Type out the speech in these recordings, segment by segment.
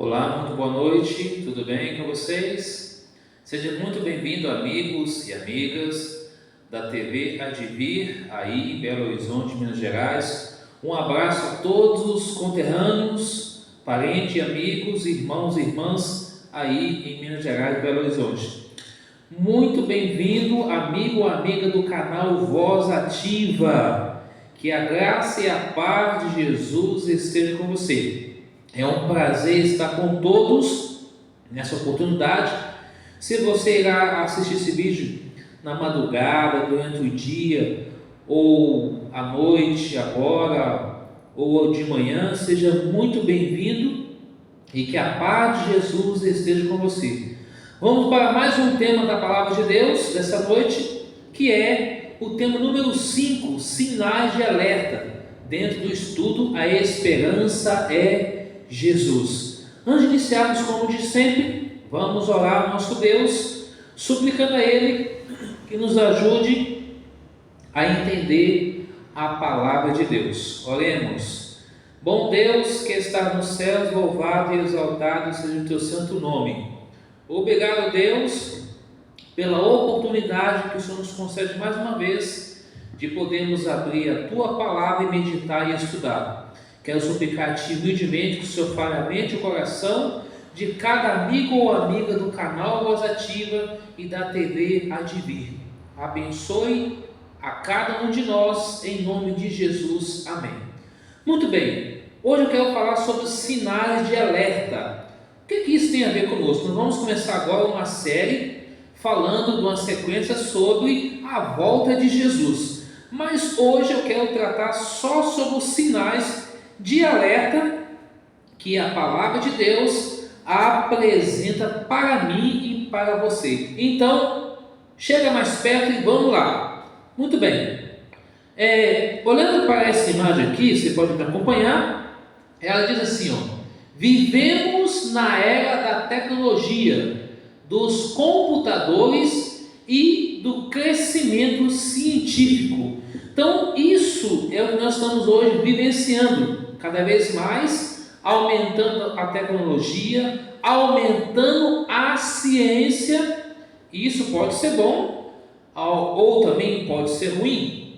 Olá, muito boa noite, tudo bem com vocês? Sejam muito bem-vindos, amigos e amigas da TV Advir, aí em Belo Horizonte, Minas Gerais. Um abraço a todos os conterrâneos, parentes, amigos, irmãos e irmãs aí em Minas Gerais, Belo Horizonte. Muito bem-vindo, amigo ou amiga do canal Voz Ativa. Que a graça e a paz de Jesus estejam com você. É um prazer estar com todos nessa oportunidade. Se você irá assistir esse vídeo na madrugada, durante o dia, ou à noite, agora, ou de manhã, seja muito bem-vindo e que a paz de Jesus esteja com você. Vamos para mais um tema da Palavra de Deus dessa noite, que é o tema número 5, sinais de alerta, dentro do estudo A Esperança é Jesus. Antes de iniciarmos, como de sempre, vamos orar ao nosso Deus, suplicando a Ele que nos ajude a entender a Palavra de Deus. Oremos. Bom Deus que está nos céus, louvado e exaltado seja o Teu santo nome. Obrigado, Deus, pela oportunidade que o Senhor nos concede mais uma vez de podermos abrir a Tua Palavra e meditar e estudar. Quero suplicar a Ti humildemente que o Senhor fale a mente e o coração de cada amigo ou amiga do canal Voz Ativa e da TV Advir. Abençoe a cada um de nós, em nome de Jesus. Amém. Muito bem, hoje eu quero falar sobre sinais de alerta. O que isso tem a ver conosco? Nós vamos começar agora uma série falando de uma sequência sobre a volta de Jesus. Mas hoje eu quero tratar só sobre os sinais de alerta que a Palavra de Deus apresenta para mim e para você. Então, chega mais perto e vamos lá. Muito bem. Olhando para essa imagem aqui, você pode me acompanhar. Ela diz assim, vivemos na era da tecnologia, dos computadores e do crescimento científico. Então, isso é o que nós estamos hoje vivenciando, cada vez mais, aumentando a tecnologia, aumentando a ciência, e isso pode ser bom, ou também pode ser ruim.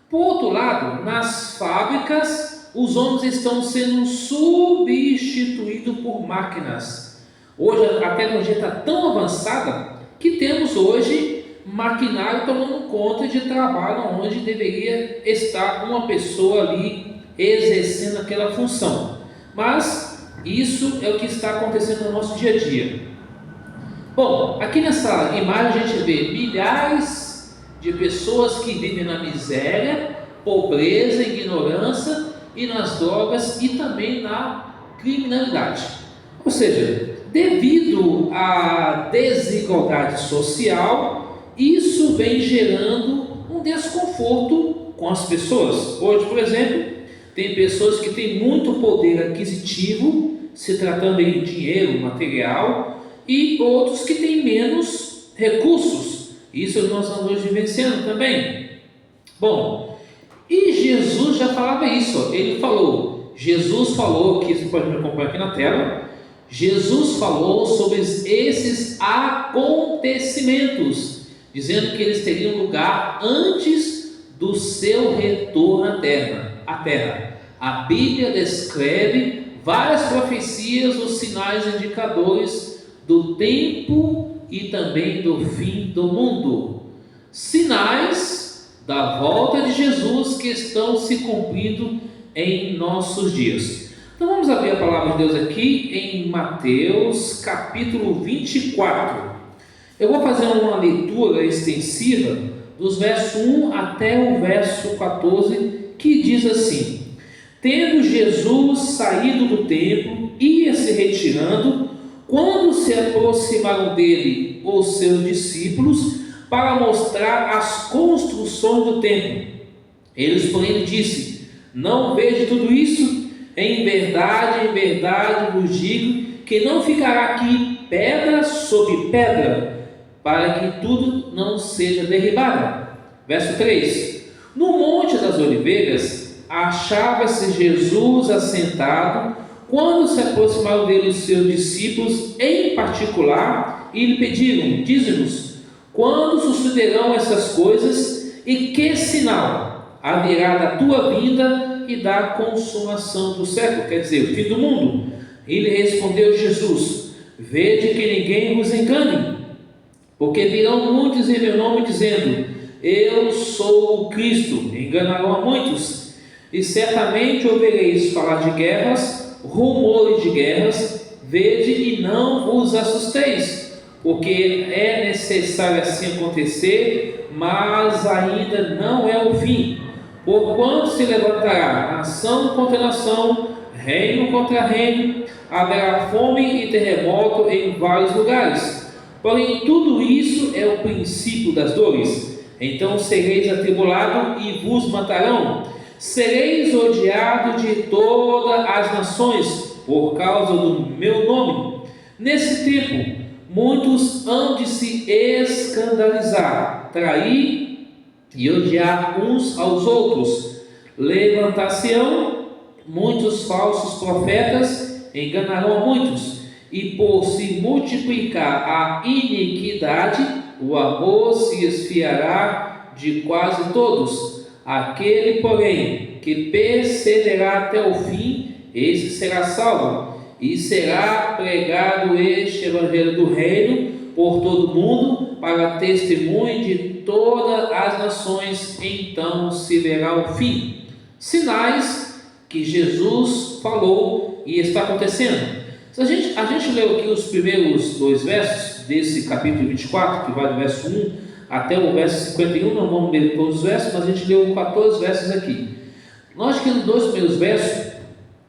Por outro lado, nas fábricas, os homens estão sendo substituídos por máquinas. Hoje a tecnologia está tão avançada que temos hoje maquinário tomando conta de trabalho onde deveria estar uma pessoa ali exercendo aquela função. Mas isso é o que está acontecendo no nosso dia a dia. Bom, aqui nessa imagem a gente vê milhares de pessoas que vivem na miséria, pobreza, ignorância e nas drogas e também na criminalidade. Ou seja, devido à desigualdade social, isso vem gerando um desconforto com as pessoas. Hoje, por exemplo, tem pessoas que têm muito poder aquisitivo, se tratando de dinheiro, material, e outros que têm menos recursos. Isso nós estamos hoje vivenciando também. Bom, e Jesus já falava isso. Jesus falou, que você pode me acompanhar aqui na tela, Jesus falou sobre esses acontecimentos, dizendo que eles teriam lugar antes do seu retorno à terra. A Bíblia descreve várias profecias, os sinais indicadores do tempo e também do fim do mundo. Sinais da volta de Jesus que estão se cumprindo em nossos dias. Então vamos abrir a palavra de Deus aqui em Mateus capítulo 24. Eu vou fazer uma leitura extensiva dos versos 1 até o verso 14, que diz assim: Tendo Jesus saído do templo, ia se retirando, quando se aproximaram dele os seus discípulos, para mostrar as construções do templo. Eles, porém, lhe disse: Não vejo tudo isso? Em verdade vos digo, que não ficará aqui pedra sobre pedra, para que tudo não seja derribado. Verso 3: No Monte das Oliveiras achava-se Jesus assentado, Quando se aproximaram dele os seus discípulos, em particular, e lhe pediram: dize-nos, quando sucederão essas coisas e que sinal haverá da tua vinda e da consumação do século, quer dizer, o fim do mundo? E lhe respondeu Jesus: vede que ninguém vos engane, porque virão muitos em meu nome dizendo: eu sou o Cristo, enganarão a muitos. E certamente ouvireis falar de guerras, rumores de guerras. Vede e não vos assusteis, porque é necessário assim acontecer, mas ainda não é o fim. Porquanto se levantará nação contra nação, reino contra reino, haverá fome e terremoto em vários lugares. Porém, tudo isso é o princípio das dores. Então sereis atribulados e vos matarão. Sereis odiados de todas as nações por causa do meu nome. Nesse tempo, muitos hão de se escandalizar, trair e odiar uns aos outros. Levantar-se-ão muitos falsos profetas, enganarão a muitos. E por se multiplicar a iniquidade, o amor se esfriará de quase todos. Aquele, porém, que perseverar até o fim, esse será salvo. E será pregado este evangelho do reino por todo o mundo, para testemunho de todas as nações. Então se verá o fim. Sinais que Jesus falou e está acontecendo. A gente leu aqui os primeiros 2 versos desse capítulo 24, que vai do verso 1 até o verso 51, não vamos ler todos os versos, mas a gente leu 14 versos aqui. Nós que nos 2 primeiros versos,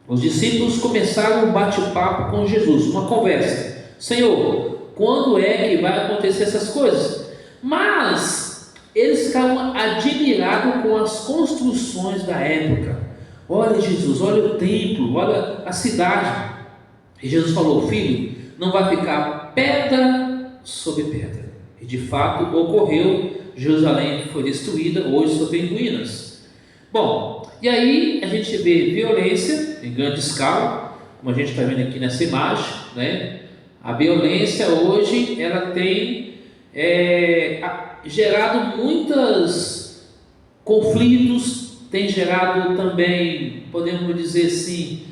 os discípulos começaram um bate-papo com Jesus, uma conversa. Senhor, quando é que vai acontecer essas coisas? Mas eles ficaram admirados com as construções da época. Olha Jesus, olha o templo, olha a cidade. E Jesus falou: filho, não vai ficar pedra sobre pedra. E de fato ocorreu. Jerusalém foi destruída, hoje só tem ruínas. Bom, e aí a gente vê violência em grande escala, como a gente está vendo aqui nessa imagem, né? A violência hoje ela tem gerado muitos conflitos, tem gerado também, podemos dizer assim,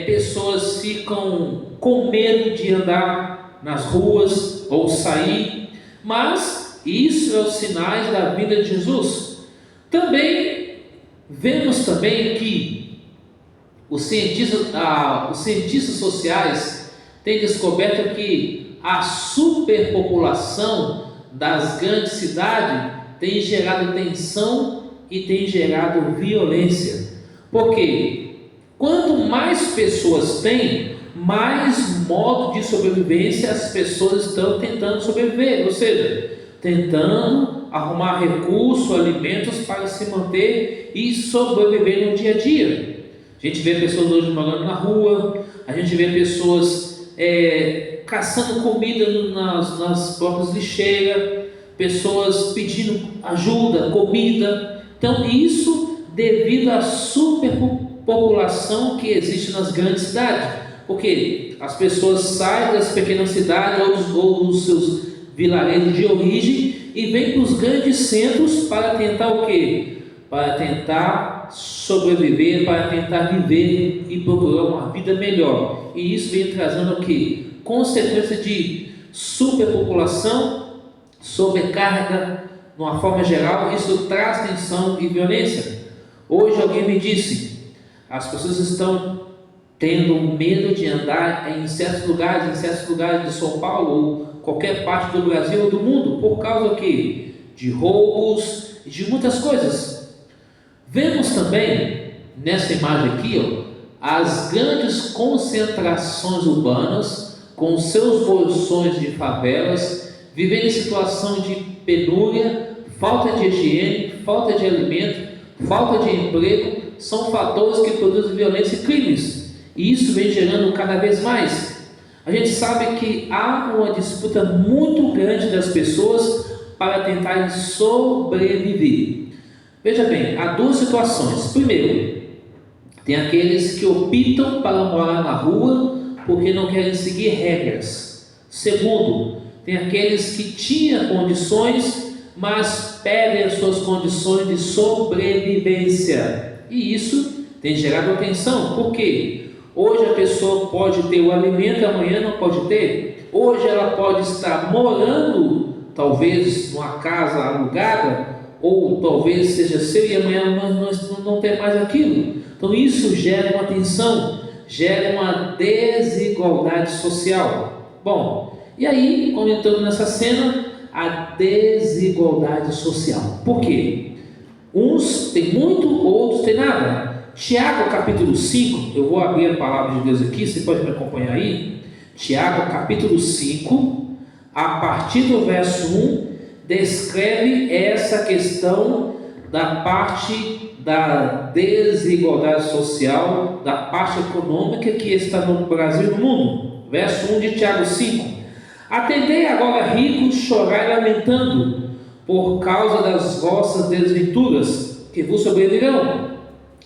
pessoas ficam com medo de andar nas ruas ou sair, mas isso é os sinais da vinda de Jesus. Também vemos também que os cientistas sociais têm descoberto que a superpopulação das grandes cidades tem gerado tensão e tem gerado violência. Por quê? Quanto mais pessoas têm, mais modo de sobrevivência as pessoas estão tentando sobreviver, ou seja, tentando arrumar recursos, alimentos para se manter e sobreviver no dia a dia. A gente vê pessoas hoje morando na rua, a gente vê pessoas caçando comida nas próprias lixeiras, pessoas pedindo ajuda, comida. Então isso devido à superpopulação que existe nas grandes cidades, porque as pessoas saem das pequenas cidades ou dos seus vilarejos de origem e vêm para os grandes centros para tentar o quê? Para tentar sobreviver, para tentar viver e procurar uma vida melhor. E isso vem trazendo o quê? Consequência de superpopulação, sobrecarga, de uma forma geral, isso traz tensão e violência. Hoje alguém me disse, as pessoas estão tendo medo de andar em certos lugares de São Paulo ou qualquer parte do Brasil ou do mundo, por causa do quê? De roubos e de muitas coisas. Vemos também nessa imagem aqui, as grandes concentrações urbanas com seus bolsões de favelas, vivendo em situação de penúria, falta de higiene, falta de alimento, falta de emprego, são fatores que produzem violência e crimes, e isso vem gerando cada vez mais. A gente sabe que há uma disputa muito grande das pessoas para tentarem sobreviver. Veja bem, há 2 situações. Primeiro, Tem aqueles que optam para morar na rua porque não querem seguir regras. Segundo, tem aqueles que tinham condições, mas perdem as suas condições de sobrevivência. E isso tem gerado atenção. Por quê? Hoje a pessoa pode ter o alimento, amanhã não pode ter. Hoje ela pode estar morando, talvez, numa casa alugada, ou talvez seja seu e amanhã não ter mais aquilo. Então isso gera uma tensão, gera uma desigualdade social. Bom, e aí, comentando nessa cena, a desigualdade social. Por quê? Uns têm muito, outros têm nada. Tiago capítulo 5, eu vou abrir a palavra de Deus aqui, você pode me acompanhar aí. Tiago capítulo 5, a partir do verso 1, descreve essa questão da parte da desigualdade social, da parte econômica que está no Brasil e no mundo. Verso 1 de Tiago 5. Atendei agora, ricos, chorai lamentando, por causa das vossas desventuras, que vos sobrevirão.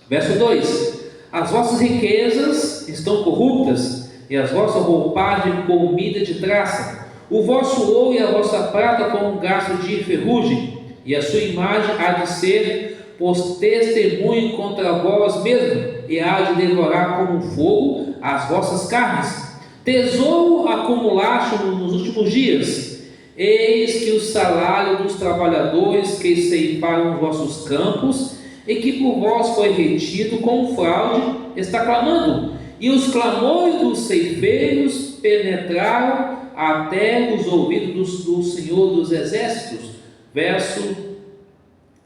Verso 2. As vossas riquezas estão corruptas, e as vossas roupagens comida de traça. O vosso ouro e a vossa prata como um gasto de ferrugem, e a sua imagem há de ser por testemunho contra vós mesmo, e há de devorar como fogo as vossas carnes. Tesouro acumulaste nos últimos dias. Eis que o salário dos trabalhadores que ceifaram os vossos campos, e que por vós foi retido com fraude, está clamando. E os clamores dos ceifeiros penetraram até os ouvidos do Senhor dos Exércitos. Verso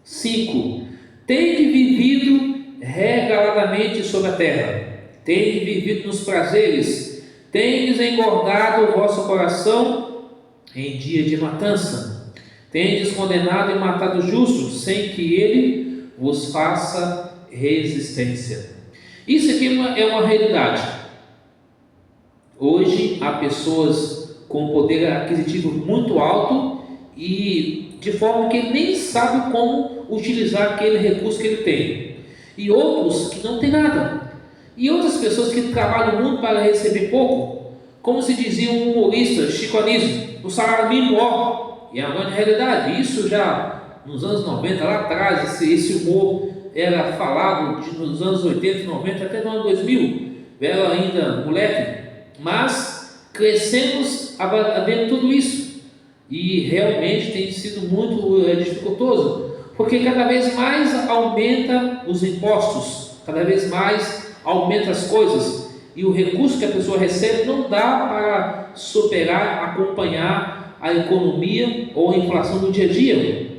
5. Tende vivido regaladamente sobre a terra, tende vivido nos prazeres, tendes engordado o vosso coração em dia de matança, tendes condenado e matado o justo, sem que ele vos faça resistência. Isso aqui é uma realidade. Hoje há pessoas com poder aquisitivo muito alto e de forma que ele nem sabe como utilizar aquele recurso que ele tem. E outros que não têm nada. E outras pessoas que trabalham muito para receber pouco. Como se dizia um humorista, Chico Anísio, o salário mínimo, ó. E é uma grande realidade. Isso já nos anos 90, lá atrás, esse humor era falado nos anos 80, 90, até no ano 2000. Era ainda moleque. Mas crescemos vendo tudo isso. E realmente tem sido muito dificultoso, porque cada vez mais aumenta os impostos, cada vez mais aumenta as coisas, e o recurso que a pessoa recebe não dá para superar, acompanhar a economia ou a inflação do dia a dia.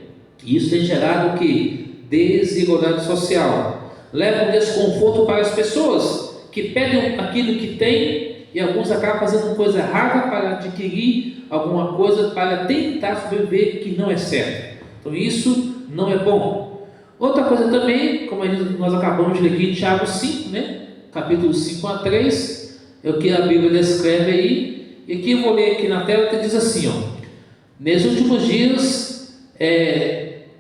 E isso tem gerado o que? Desigualdade social. Leva um desconforto para as pessoas que pedem aquilo que têm, e alguns acabam fazendo coisa errada para adquirir alguma coisa para tentar sobreviver, que não é certo. Então isso não é bom. Outra coisa também, como nós acabamos de ler aqui em Tiago 5, né? Capítulo 5 a 3, é o que a Bíblia descreve aí. E aqui eu vou ler aqui na tela, que diz assim, ó: nos últimos dias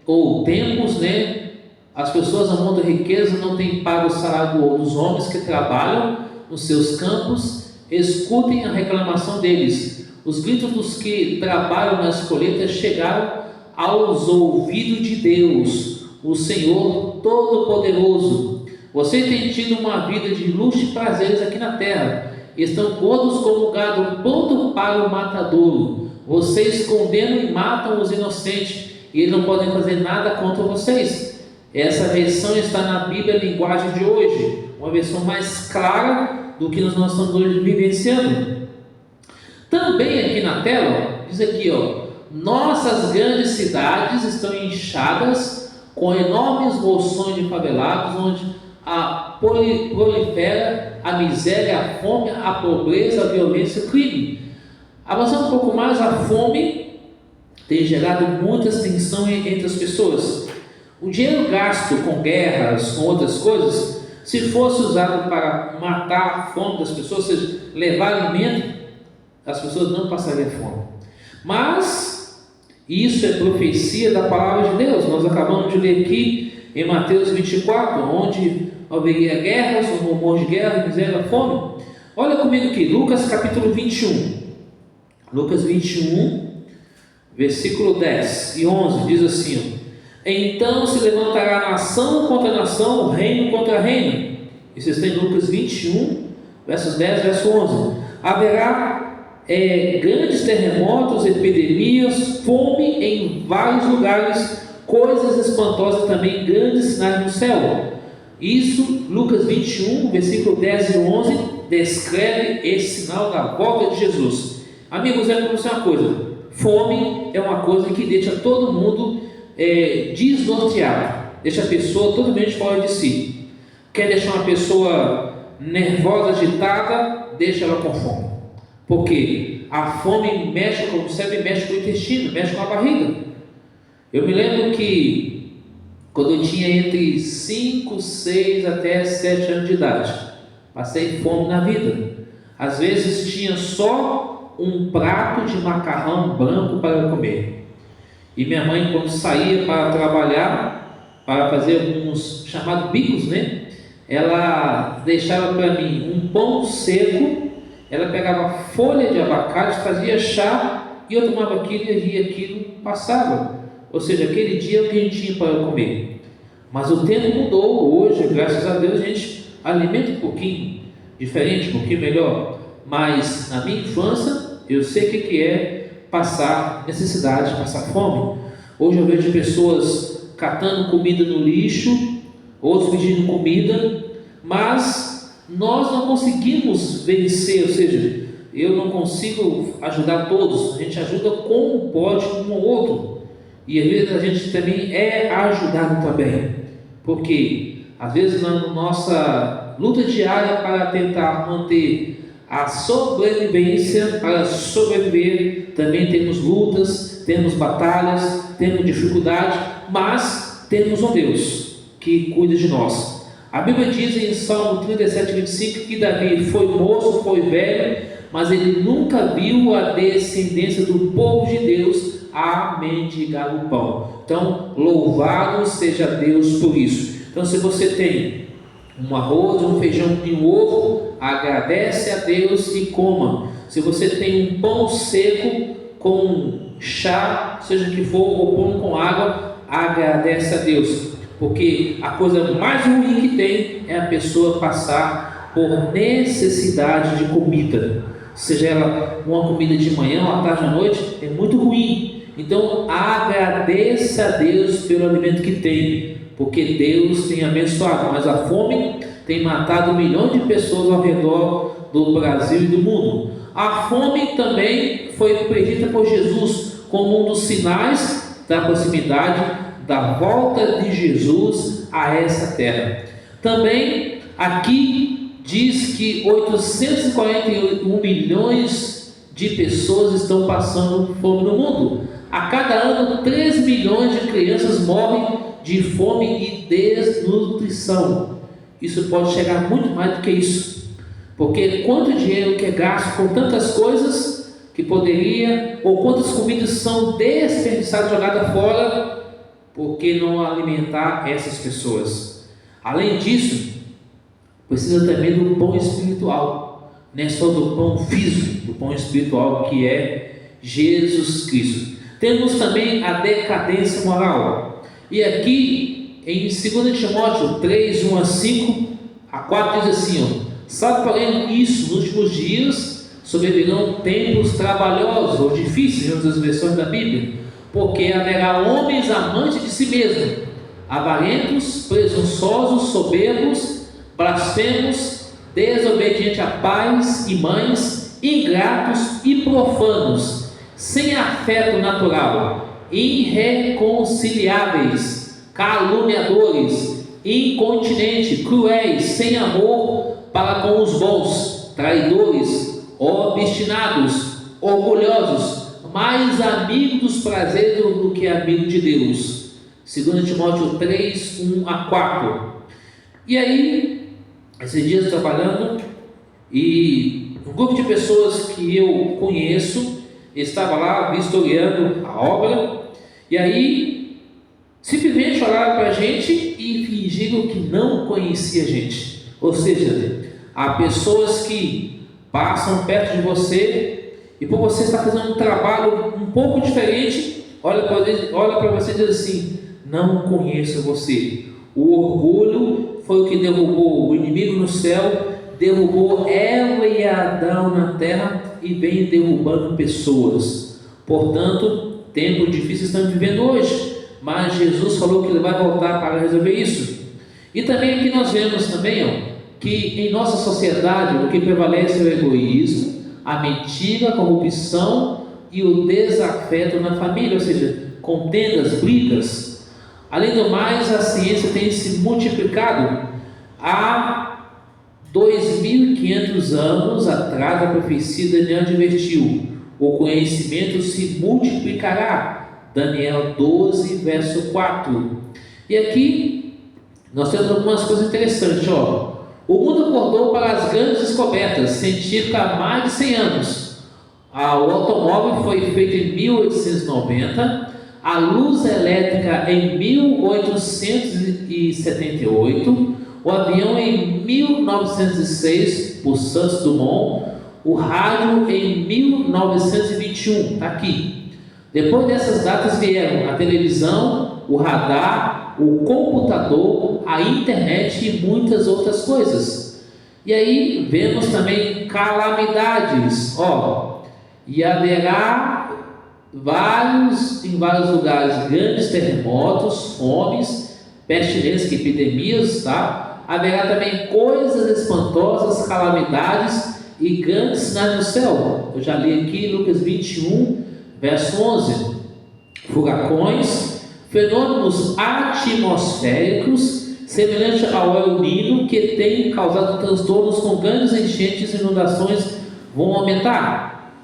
ou tempos, né, as pessoas amontam riqueza, não têm pago o salário dos homens que trabalham nos seus campos. Escutem a reclamação deles. Os gritos dos que trabalham nas colheitas chegaram aos ouvidos de Deus, o Senhor Todo-Poderoso. Vocês têm tido uma vida de luxo e prazeres aqui na terra. Estão gordos como gado pronto para o matadouro. Vocês condenam e matam os inocentes, e eles não podem fazer nada contra vocês. Essa versão está na Bíblia, linguagem de hoje, uma versão mais clara do que nós estamos hoje vivenciando. Também aqui na tela, diz aqui, ó: nossas grandes cidades estão inchadas com enormes bolsões de favelados, onde prolifera a miséria, a fome, a pobreza, a violência e o crime. Avançando um pouco mais, a fome tem gerado muitas tensões entre as pessoas. O dinheiro gasto com guerras, com outras coisas, se fosse usado para matar a fome das pessoas, ou seja, levar alimento, as pessoas não passariam fome. Mas isso é profecia da palavra de Deus. Nós acabamos de ler aqui em Mateus 24, onde haveria guerras, um rumor de guerra, miséria, fome. Olha comigo aqui, Lucas capítulo 21. Lucas 21, versículo 10 e 11, diz assim: então se levantará nação contra nação, reino contra reino. Isso está em Lucas 21, versos 10, verso 11. Haverá grandes terremotos, epidemias, fome em vários lugares, coisas espantosas também, grandes sinais no céu. Isso, Lucas 21, versículo 10 e 11, descreve esse sinal da volta de Jesus. Amigos, é como uma coisa: fome é uma coisa que deixa todo mundo desnorteado, deixa a pessoa totalmente fora de si. Quer deixar uma pessoa nervosa, agitada, deixa ela com fome, porque a fome mexe com o cérebro, mexe com o intestino, mexe com a barriga. Eu me lembro que quando eu tinha entre 5, 6 até 7 anos de idade, passei fome na vida. Às vezes tinha só um prato de macarrão branco para comer. E minha mãe, quando saía para trabalhar, para fazer alguns chamados bicos, né? Ela deixava para mim um pão seco, ela pegava folha de abacate, fazia chá, e eu tomava aquilo e aquilo passava. Ou seja, aquele dia eu tinha para comer. Mas o tempo mudou. Hoje, graças a Deus, a gente alimenta um pouquinho diferente, um pouquinho melhor. Mas na minha infância, eu sei o que é passar necessidade, passar fome. Hoje eu vejo pessoas catando comida no lixo, outros pedindo comida, mas nós não conseguimos vencer, ou seja, eu não consigo ajudar todos, a gente ajuda como pode um ao outro, e às vezes a gente também é ajudado também, porque às vezes na nossa luta diária para tentar manter a sobrevivência, para sobreviver, também temos lutas, temos batalhas, temos dificuldade, mas temos um Deus que cuida de nós. A Bíblia diz em Salmo 37, 25 que Davi foi moço, foi velho, mas ele nunca viu a descendência do povo de Deus a mendigar o pão. Então, louvado seja Deus por isso. Então, se você tem um arroz, um feijão e um ovo, agradece a Deus e coma. Se você tem um pão seco com chá, seja que for, ou pão com água, agradece a Deus, porque a coisa mais ruim que tem é a pessoa passar por necessidade de comida, seja ela uma comida de manhã, à tarde, à noite, é muito ruim. Então agradeça a Deus pelo alimento que tem, porque Deus tem abençoado, mas a fome tem matado milhões de pessoas ao redor do Brasil e do mundo. A fome também foi predita por Jesus como um dos sinais da proximidade da volta de Jesus a essa terra. Também aqui diz que 841 milhões de pessoas estão passando fome no mundo. A cada ano 3 milhões de crianças morrem de fome e desnutrição. Isso pode chegar muito mais do que isso, porque quanto dinheiro que é gasto com tantas coisas que poderia, ou quantas comidas são desperdiçadas, jogadas fora, por que não alimentar essas pessoas? Além disso, precisa também do pão espiritual, não é só do pão físico, do pão espiritual que é Jesus Cristo. Temos também a decadência moral, e aqui em 2 Timóteo 3, 1 a 5 a 4 diz assim: sabe, porém, isso, nos últimos dias sobrevirão tempos trabalhosos ou difíceis, nas versões da Bíblia, porque haverá homens amantes de si mesmos, avarentos, presunçosos, soberbos, blasfemos, desobedientes a pais e mães, ingratos e profanos, sem afeto natural, irreconciliáveis, caluniadores, incontinentes, cruéis, sem amor para com os bons, traidores, obstinados, orgulhosos, mais amigos dos prazeres do que amigo de Deus. 2 Timóteo 3, 1 a 4. E aí, esses dias trabalhando, e um grupo de pessoas que eu conheço estava lá vistoriando a obra, e aí Simplesmente olharam para a gente e fingiram que não conhecia a gente. Ou seja, há pessoas que passam perto de você e por você estar fazendo um trabalho um pouco diferente, olha para você e diz assim: não conheço você. O orgulho foi o que derrubou o inimigo no céu, derrubou Eva e Adão na terra e vem derrubando pessoas. Portanto, tempos difíceis estamos vivendo hoje, mas Jesus falou que ele vai voltar para resolver isso. E também aqui nós vemos também, que em nossa sociedade o que prevalece é o egoísmo, a mentira, a corrupção e o desafeto na família, ou seja, contendas, brigas. Além do mais, a ciência tem se multiplicado. Há 2.500 anos atrás, a profecia de Daniel advertiu: o conhecimento se multiplicará. Daniel 12, verso 4. E aqui nós temos algumas coisas interessantes. O mundo acordou para as grandes descobertas científicas há mais de 100 anos. O automóvel foi feito em 1890, a luz elétrica em 1878, o avião em 1906 por Santos Dumont, o rádio em 1921, está aqui. Depois dessas datas vieram a televisão, o radar, o computador, a internet e muitas outras coisas. E aí vemos também calamidades, e haverá em vários lugares grandes terremotos, fomes, pestilências, epidemias, tá? Haverá também coisas espantosas, calamidades e grandes sinais no céu. Eu já li aqui Lucas 21, verso 11. Furacões, fenômenos atmosféricos semelhante ao El Niño, que tem causado transtornos com grandes enchentes e inundações vão aumentar.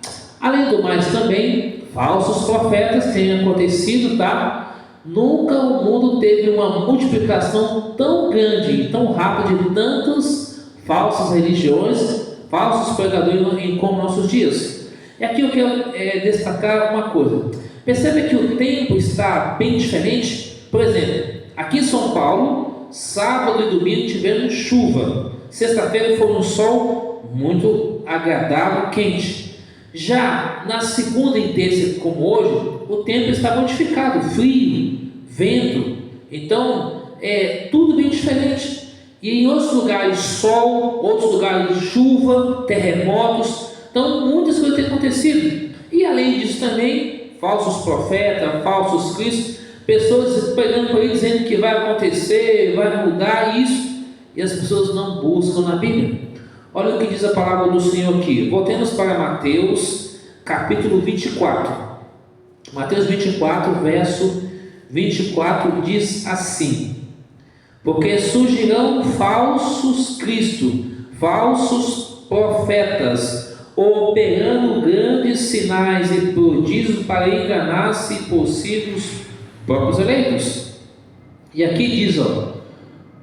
Além do mais também, falsos profetas têm acontecido, tá? Nunca o mundo teve uma multiplicação tão grande e tão rápida de tantas falsas religiões, falsos pregadores como nossos dias. E aqui eu quero destacar uma coisa. Percebe que o tempo está bem diferente? Por exemplo, aqui em São Paulo, sábado e domingo tivemos chuva. Sexta-feira foi um sol muito agradável, quente. Já na segunda e terça, como hoje, o tempo está modificado, frio, vento. Então, tudo bem diferente. E em outros lugares sol, outros lugares chuva, terremotos. Então, muitas coisas têm acontecido. E além disso também, falsos profetas, falsos cristos, pessoas pregando por aí dizendo que vai acontecer, vai mudar isso, e as pessoas não buscam na Bíblia. Olha o que diz a palavra do Senhor aqui. Voltemos para Mateus, capítulo 24. Mateus 24, verso 24, diz assim: porque surgirão falsos cristos, falsos profetas, operando grandes sinais e prodígios para enganar, se possível, os próprios eleitos. E aqui diz,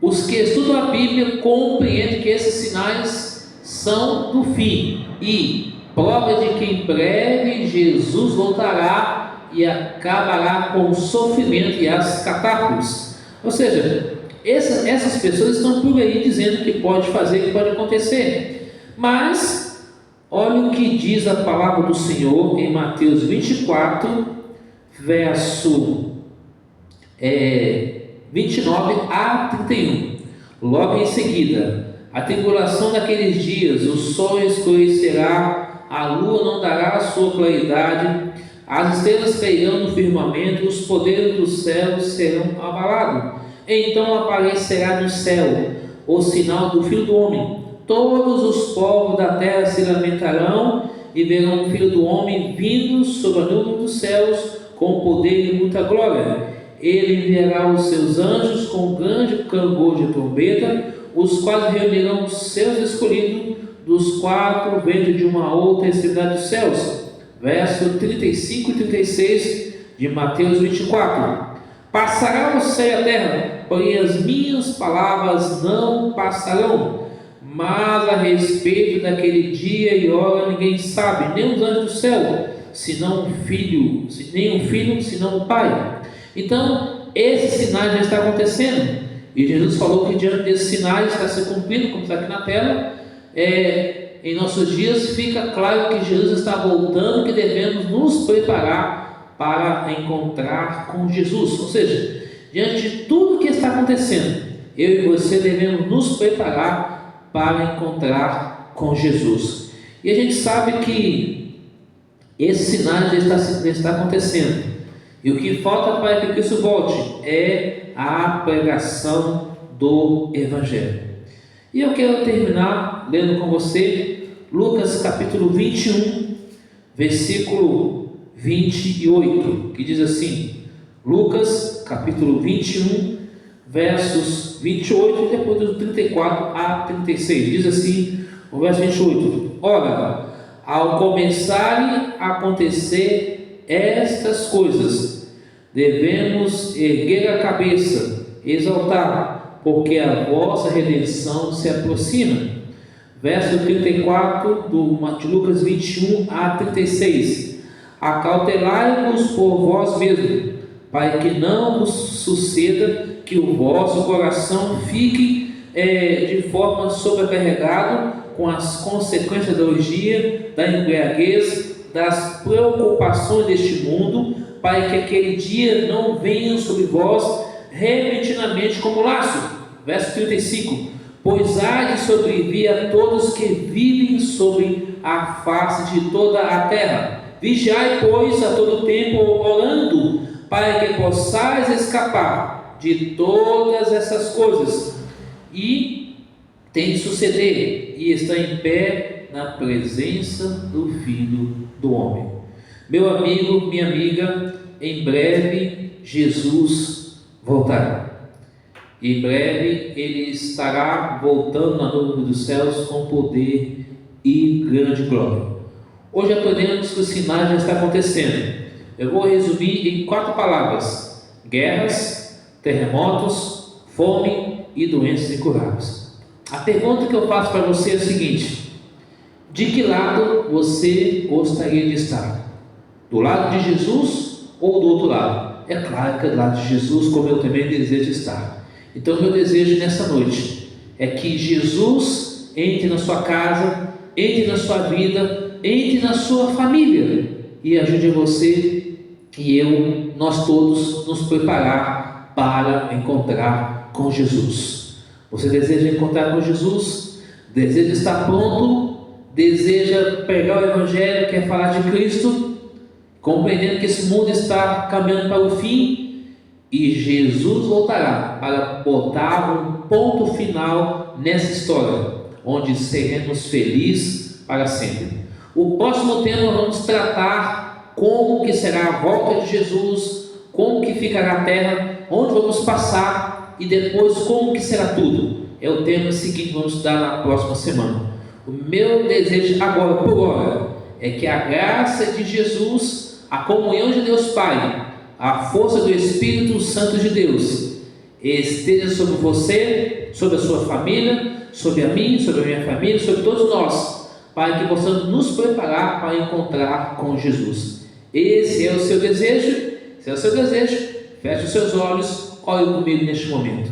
os que estudam a Bíblia compreendem que esses sinais são do fim e prova de que em breve Jesus voltará e acabará com o sofrimento e as catástrofes. Ou seja, essas pessoas estão por aí dizendo que pode fazer, que pode acontecer, mas olha o que diz a palavra do Senhor em Mateus 24, verso 29 a 31. Logo em seguida, a tribulação daqueles dias, o sol escurecerá, a lua não dará a sua claridade, as estrelas cairão no firmamento, os poderes dos céus serão abalados. Então aparecerá no céu o sinal do Filho do Homem. Todos os povos da terra se lamentarão e verão o Filho do Homem vindo sobre a nuvem dos céus com poder e muita glória. Ele enviará os seus anjos com grande clangor de trombeta, os quais reunirão os seus escolhidos dos quatro ventos de uma outra extremidade dos céus. Verso 35 e 36 de Mateus 24. Passará o céu e a terra, porém as minhas palavras não passarão. Mas a respeito daquele dia e hora ninguém sabe, nem os anjos do céu, senão o filho, nem o filho, senão o Pai. Então, esses sinais já estão acontecendo. E Jesus falou que diante desses sinais está se cumprindo, como está aqui na tela, em nossos dias fica claro que Jesus está voltando, que devemos nos preparar para encontrar com Jesus. Ou seja, diante de tudo que está acontecendo, eu e você devemos nos preparar para encontrar com Jesus. E a gente sabe que esse sinal já está acontecendo. E o que falta para que Cristo volte é a pregação do Evangelho. E eu quero terminar lendo com você Lucas capítulo 21, versículo 28, que diz assim: Lucas capítulo 21, versos 28 e depois do 34 a 36, diz assim o verso 28: Ora, ao começarem a acontecer estas coisas, devemos erguer a cabeça, exaltar, porque a vossa redenção se aproxima. Verso 34 de Lucas 21 a 36: Acautelai-vos por vós mesmos, para que não vos suceda que o vosso coração fique de forma sobrecarregado com as consequências da orgia, da embriaguez, das preocupações deste mundo, para que aquele dia não venha sobre vós repentinamente como laço. Verso 35: Pois há de sobreviver a todos que vivem sobre a face de toda a terra. Vigiai, pois, a todo tempo, orando, para que possais escapar de todas essas coisas e tem de suceder e estar em pé na presença do Filho do Homem. Meu amigo, minha amiga, em breve Jesus voltará. Em breve Ele estará voltando na nuvem dos céus com poder e grande glória. Hoje aprendemos que o sinal já está acontecendo. Eu vou resumir em 4 palavras: guerras, terremotos, fome e doenças incuráveis. A pergunta que eu faço para você é a seguinte: de que lado você gostaria de estar? Do lado de Jesus ou do outro lado? É claro que é do lado de Jesus, como eu também desejo estar. Então, meu desejo nessa noite é que Jesus entre na sua casa, entre na sua vida, entre na sua família e ajude você e nós todos nos preparar para encontrar com Jesus. Você deseja encontrar com Jesus? Deseja estar pronto? Deseja pegar o Evangelho, quer falar de Cristo, compreendendo que esse mundo está caminhando para o fim e Jesus voltará para botar um ponto final nessa história, onde seremos felizes para sempre. O próximo tema nós vamos tratar como que será a volta de Jesus, como que ficará a terra, onde vamos passar e depois como que será tudo. É o tema seguinte que vamos estudar na próxima semana. O meu desejo agora, por hora, é que a graça de Jesus, a comunhão de Deus Pai, a força do Espírito Santo de Deus esteja sobre você, sobre a sua família, sobre a mim, sobre a minha família, sobre todos nós, para que possamos nos preparar para encontrar com Jesus. Esse é o seu desejo? Se é o seu desejo, feche os seus olhos, ore comigo neste momento.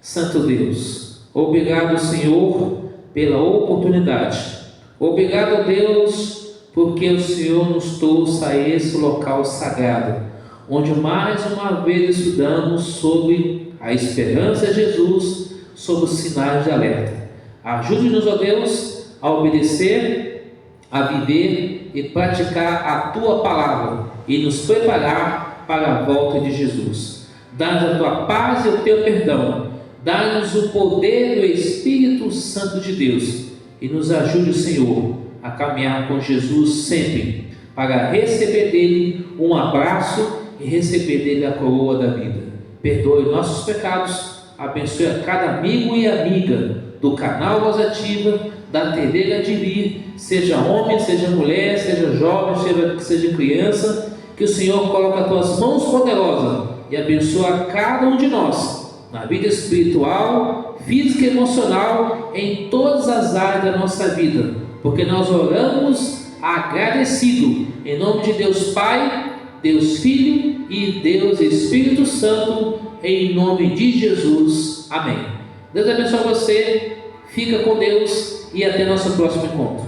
Santo Deus, obrigado, Senhor, pela oportunidade. Obrigado, Deus, porque o Senhor nos trouxe a esse local sagrado, onde mais uma vez estudamos sobre a esperança de Jesus, sobre os sinais de alerta. Ajude-nos, ó Deus, a obedecer, a viver e praticar a Tua palavra e nos preparar para a volta de Jesus. Dá-nos a Tua paz e o Teu perdão. Dá-nos o poder do Espírito Santo de Deus e nos ajude, Senhor, a caminhar com Jesus sempre, para receber dele um abraço e receber dele a coroa da vida. Perdoe nossos pecados, abençoe a cada amigo e amiga do canal Voz Ativa, da TV Advir, seja homem, seja mulher, seja jovem, seja criança, que o Senhor coloque as tuas mãos poderosas e abençoe a cada um de nós, na vida espiritual, física e emocional, em todas as áreas da nossa vida, porque nós oramos agradecido, em nome de Deus Pai, Deus Filho e Deus Espírito Santo, em nome de Jesus. Amém. Deus abençoe você, fica com Deus e até nosso próximo encontro.